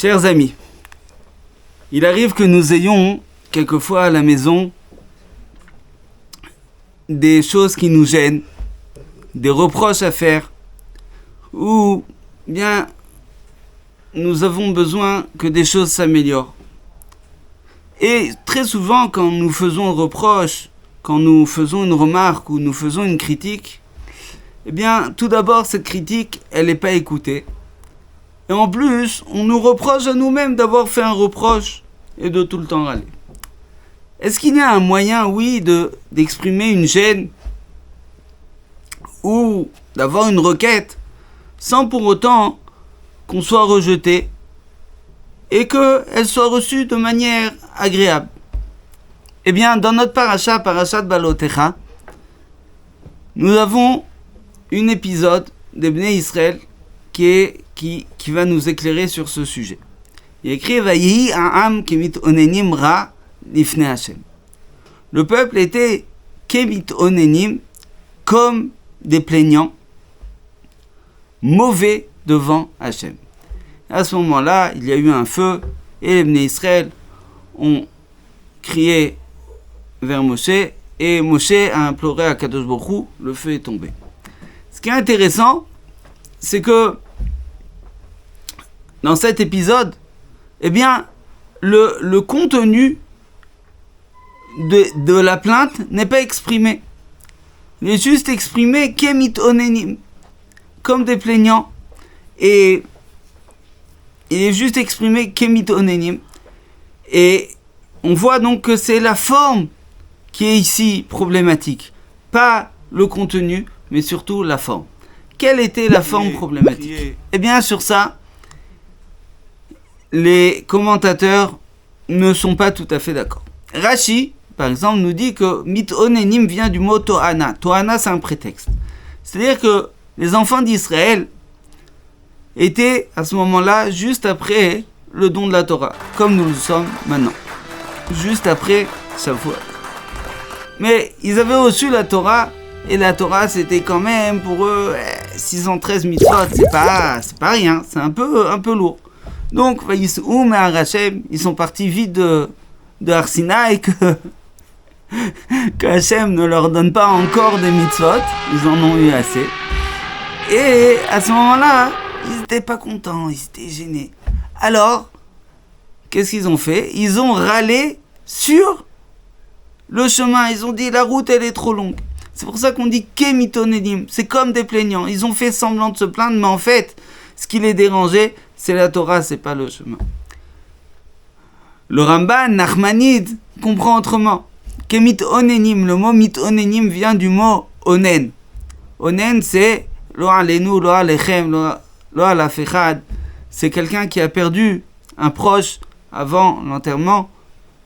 Chers amis, il arrive que nous ayons quelquefois à la maison des choses qui nous gênent, des reproches à faire, ou bien nous avons besoin que des choses s'améliorent. Et très souvent, quand nous faisons un reproche, quand nous faisons une remarque ou nous faisons une critique, eh bien, tout d'abord, cette critique, elle n'est pas écoutée. Et en plus, on nous reproche à nous-mêmes d'avoir fait un reproche et de tout le temps râler. Est-ce qu'il y a un moyen, oui, d'exprimer une gêne ou d'avoir une requête sans pour autant qu'on soit rejeté et qu'elle soit reçue de manière agréable? Eh bien, dans notre parasha Balotecha, nous avons un épisode des Bnei Israël qui va nous éclairer sur ce sujet. Il est écrit Vayehi ha'am kemit onenim ra lifnei Hashem. Le peuple était kemit onenim, comme des plaignants, mauvais devant Hashem. À ce moment-là, il y a eu un feu et les Bnei Israël ont crié vers Moshe et Moshe a imploré à Kadosh Baruch Hu, le feu est tombé. Ce qui est intéressant, c'est que dans cet épisode, eh bien, le contenu de la plainte n'est pas exprimé. Il est juste exprimé kemit onenim, comme des plaignants. Et il est juste exprimé kemit onenim. Et on voit donc que c'est la forme qui est ici problématique. Pas le contenu, mais surtout la forme. Quelle était la forme problématique? Eh bien, sur ça, les commentateurs ne sont pas tout à fait d'accord. Rashi, par exemple, nous dit que mit onenim vient du mot tohana. Tohana, c'est un prétexte. C'est-à-dire que les enfants d'Israël étaient à ce moment-là juste après le don de la Torah, comme nous le sommes maintenant. Juste après Shavuot. Mais ils avaient reçu la Torah, et la Torah c'était quand même pour eux 613 mitzvot, c'est pas rien, c'est un peu lourd. Donc ils sont partis vite de Har Sinaï que Hashem ne leur donne pas encore des mitzvot, ils en ont eu assez. Et à ce moment-là, ils n'étaient pas contents, ils étaient gênés. Alors, qu'est-ce qu'ils ont fait? Ils ont râlé sur le chemin, ils ont dit la route elle est trop longue. C'est pour ça qu'on dit kemitonedim, c'est comme des plaignants. Ils ont fait semblant de se plaindre, mais en fait, ce qui les dérangeait, c'est la Torah, c'est pas le chemin. Le Ramban, Nachmanide, comprend autrement. Kemitonenim, le mot mitonenim vient du mot onen. Onen, c'est lo alenu, lo alechem, lo alafechad. C'est quelqu'un qui a perdu un proche avant l'enterrement.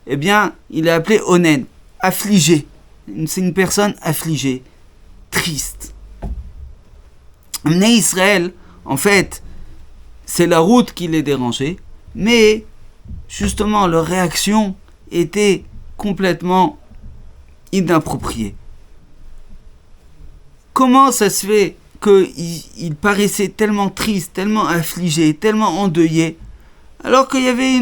Eh bien, il est appelé onen, affligé. C'est une personne affligée, triste. Bnei Israël, en fait, c'est la route qui les dérangeait, mais justement leur réaction était complètement inappropriée. Comment ça se fait qu'ils paraissaient tellement tristes, tellement affligés, tellement endeuillés, alors qu'il y avait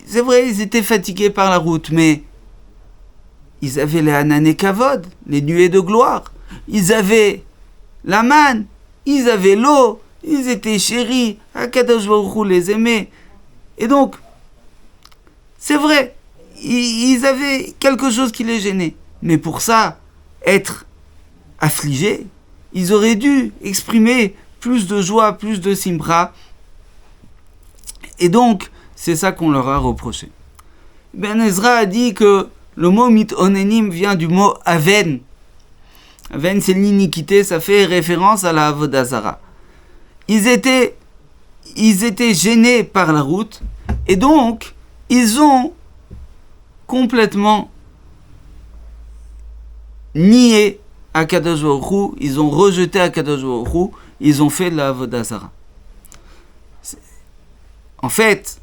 c'est vrai, ils étaient fatigués par la route, mais ils avaient les Hanan Kavod, les nuées de gloire. Ils avaient la manne, ils avaient l'eau, ils étaient chéris, Akadosh Baruch Hu les aimait. Et donc, c'est vrai, ils avaient quelque chose qui les gênait. Mais pour ça, être affligés, ils auraient dû exprimer plus de joie, plus de simra. Et donc, c'est ça qu'on leur a reproché. Ben Ezra a dit que le mot mitonenim vient du mot aven. Aven, c'est l'iniquité, ça fait référence à la avodah zara. Ils étaient gênés par la route, et donc, ils ont complètement nié Akadosh Baruch Hu, ils ont rejeté Akadosh Baruch Hu, ils ont fait de la avodah zara. En fait,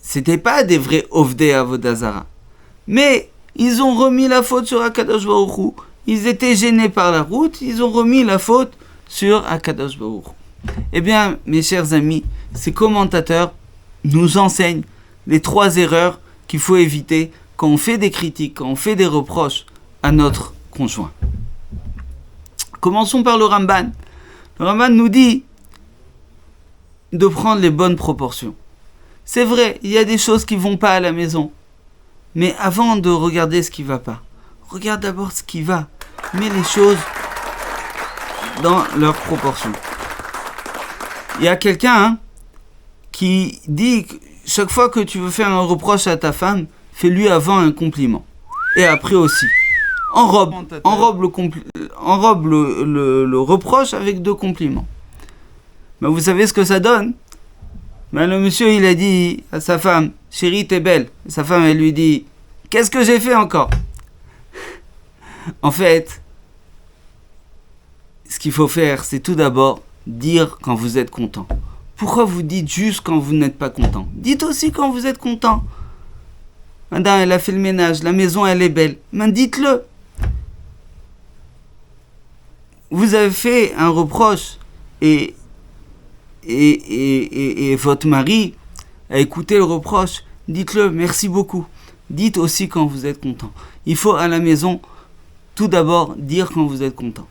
c'était pas des vrais ovdei avodah zara, mais ils ont remis la faute sur Akadosh Baruch Hu. Ils étaient gênés par la route, ils ont remis la faute sur Akadosh Baruch Hu. Eh bien, mes chers amis, ces commentateurs nous enseigne les 3 erreurs qu'il faut éviter quand on fait des critiques, quand on fait des reproches à notre conjoint. Commençons par le Ramban. Le Ramban nous dit de prendre les bonnes proportions. C'est vrai, il y a des choses qui ne vont pas à la maison. Mais avant de regarder ce qui ne va pas, regarde d'abord ce qui va. Mets les choses dans leurs proportions. Il y a quelqu'un qui dit que chaque fois que tu veux faire un reproche à ta femme, fais-lui avant un compliment. Et après aussi. Enrobe le reproche avec 2 compliments. Mais vous savez ce que ça donne ? Ben, le monsieur, il a dit à sa femme, chérie, t'es belle. Et sa femme, elle lui dit, qu'est-ce que j'ai fait encore ? En fait, ce qu'il faut faire, c'est tout d'abord dire quand vous êtes content. Pourquoi vous dites juste quand vous n'êtes pas content ? Dites aussi quand vous êtes content. Madame, elle a fait le ménage, la maison, elle est belle. Ben, dites-le. Vous avez fait un reproche et votre mari a écouté le reproche, dites-le, merci beaucoup. Dites aussi quand vous êtes content. Il faut à la maison, tout d'abord, dire quand vous êtes content.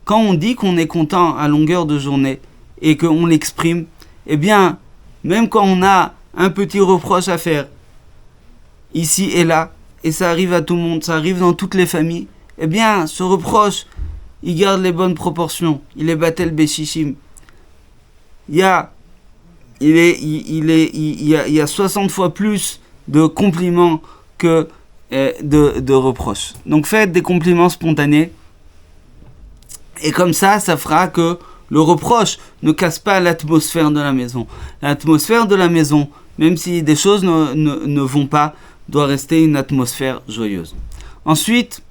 Quand on dit qu'on est content à longueur de journée et qu'on l'exprime, eh bien, même quand on a un petit reproche à faire, ici et là, et ça arrive à tout le monde, ça arrive dans toutes les familles, eh bien, ce reproche, il garde les bonnes proportions. Il est batel béchichim. Il y a 60 fois plus de compliments que de reproches. Donc faites des compliments spontanés. Et comme ça fera que le reproche ne casse pas l'atmosphère de la maison. L'atmosphère de la maison, même si des choses ne vont pas, doit rester une atmosphère joyeuse. Ensuite,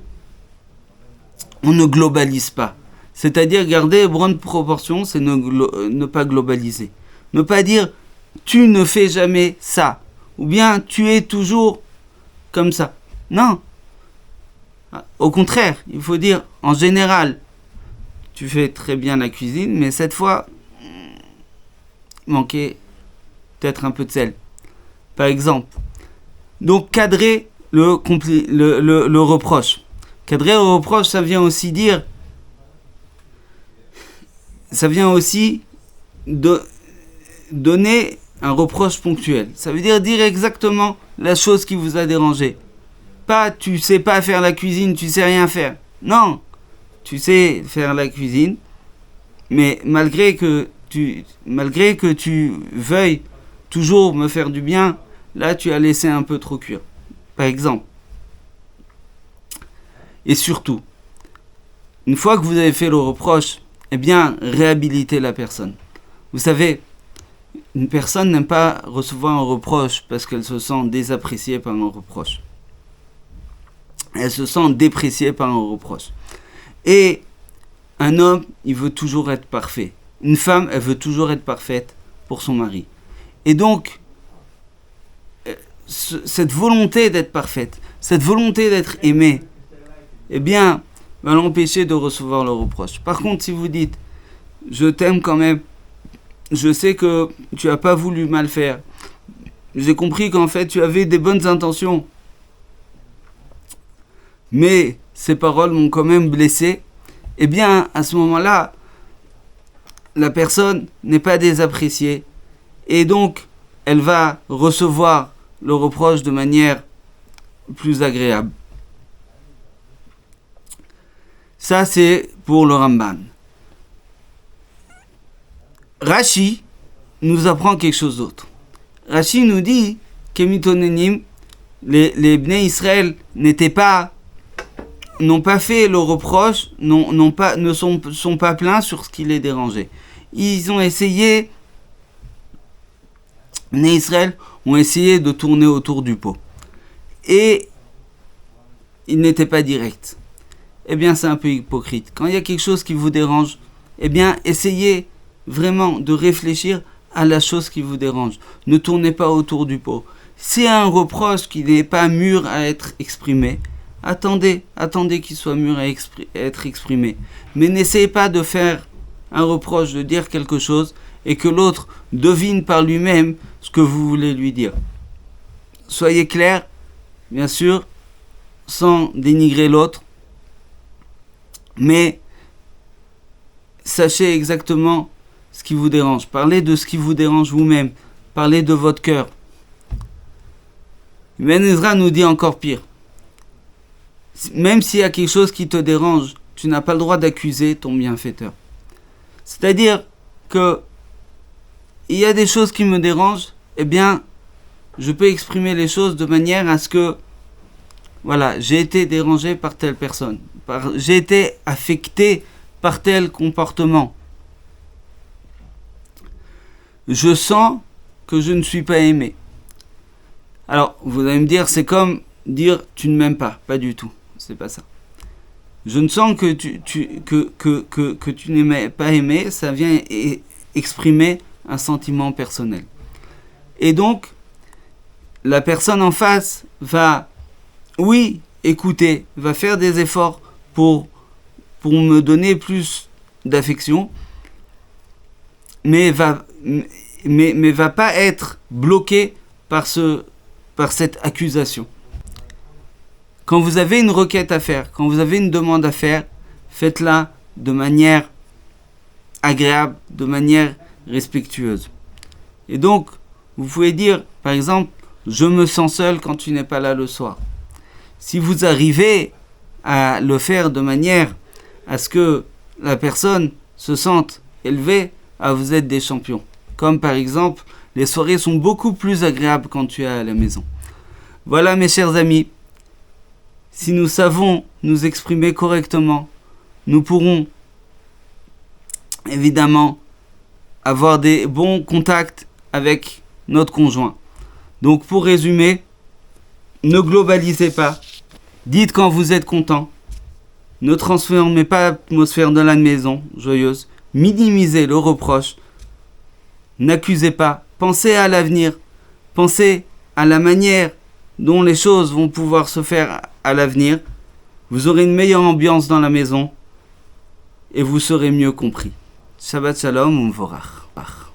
on ne globalise pas. C'est-à-dire garder les bonnes proportions, c'est ne pas globaliser. Ne pas dire « tu ne fais jamais ça » ou bien « tu es toujours comme ça ». Non. Au contraire, il faut dire « en général, tu fais très bien la cuisine, mais cette fois, il manquait peut-être un peu de sel. » Par exemple. Donc cadrer le reproche. Cadrer le reproche, ça vient aussi dire... Ça vient aussi de donner un reproche ponctuel. Ça veut dire exactement la chose qui vous a dérangé. Pas tu sais pas faire la cuisine, tu sais rien faire. Non, tu sais faire la cuisine, mais malgré que tu veuilles toujours me faire du bien, là tu as laissé un peu trop cuire. Par exemple. Et surtout, une fois que vous avez fait le reproche, eh bien, réhabiliter la personne. Vous savez, une personne n'aime pas recevoir un reproche parce qu'elle se sent désappréciée par un reproche. Elle se sent dépréciée par un reproche. Et un homme, il veut toujours être parfait. Une femme, elle veut toujours être parfaite pour son mari. Et donc, cette volonté d'être parfaite, cette volonté d'être aimée, eh bien, va l'empêcher de recevoir le reproche. Par contre, si vous dites « je t'aime quand même, je sais que tu n'as pas voulu mal faire, j'ai compris qu'en fait tu avais des bonnes intentions, mais ces paroles m'ont quand même blessé », eh bien, à ce moment-là, la personne n'est pas désappréciée et donc elle va recevoir le reproche de manière plus agréable. Ça, c'est pour le Ramban. Rashi nous apprend quelque chose d'autre. Rashi nous dit que les Bnei Israël n'ont pas fait le reproche, ne sont pas pleins sur ce qui les dérangeait. Ils ont essayé, Bnei Israël ont essayé de tourner autour du pot. Et ils n'étaient pas directs. Eh bien, c'est un peu hypocrite. Quand il y a quelque chose qui vous dérange, eh bien, essayez vraiment de réfléchir à la chose qui vous dérange. Ne tournez pas autour du pot. Si un reproche qui n'est pas mûr à être exprimé, attendez qu'il soit mûr à être exprimé. Mais n'essayez pas de faire un reproche, de dire quelque chose, et que l'autre devine par lui-même ce que vous voulez lui dire. Soyez clair, bien sûr, sans dénigrer l'autre, mais sachez exactement ce qui vous dérange. Parlez de ce qui vous dérange vous-même. Parlez de votre cœur. Ben Ezra nous dit encore pire. Même s'il y a quelque chose qui te dérange, tu n'as pas le droit d'accuser ton bienfaiteur. C'est-à-dire que il y a des choses qui me dérangent, eh bien, je peux exprimer les choses de manière à ce que, voilà, j'ai été dérangé par telle personne, j'ai été affecté par tel comportement. Je sens que je ne suis pas aimé. Alors, vous allez me dire, c'est comme dire tu ne m'aimes pas. Pas du tout, c'est pas ça. Je ne sens que tu n'es pas aimé, ça vient exprimer un sentiment personnel. Et donc, la personne en face va, oui, écouter, va faire des efforts pour me donner plus d'affection, mais va pas être bloqué par cette accusation. Quand vous avez une requête à faire, quand vous avez une demande à faire, faites-la de manière agréable, de manière respectueuse. Et donc, vous pouvez dire, par exemple, je me sens seul quand tu n'es pas là le soir. Si vous arrivez à le faire de manière à ce que la personne se sente élevée, vous êtes des champions. Comme par exemple, les soirées sont beaucoup plus agréables quand tu es à la maison. Voilà mes chers amis, si nous savons nous exprimer correctement, nous pourrons évidemment avoir des bons contacts avec notre conjoint. Donc pour résumer, ne globalisez pas, dites quand vous êtes content, ne transformez pas l'atmosphère de la maison joyeuse, minimisez le reproche, n'accusez pas, pensez à l'avenir, pensez à la manière dont les choses vont pouvoir se faire à l'avenir. Vous aurez une meilleure ambiance dans la maison et vous serez mieux compris. Shabbat Shalom, Umvorach.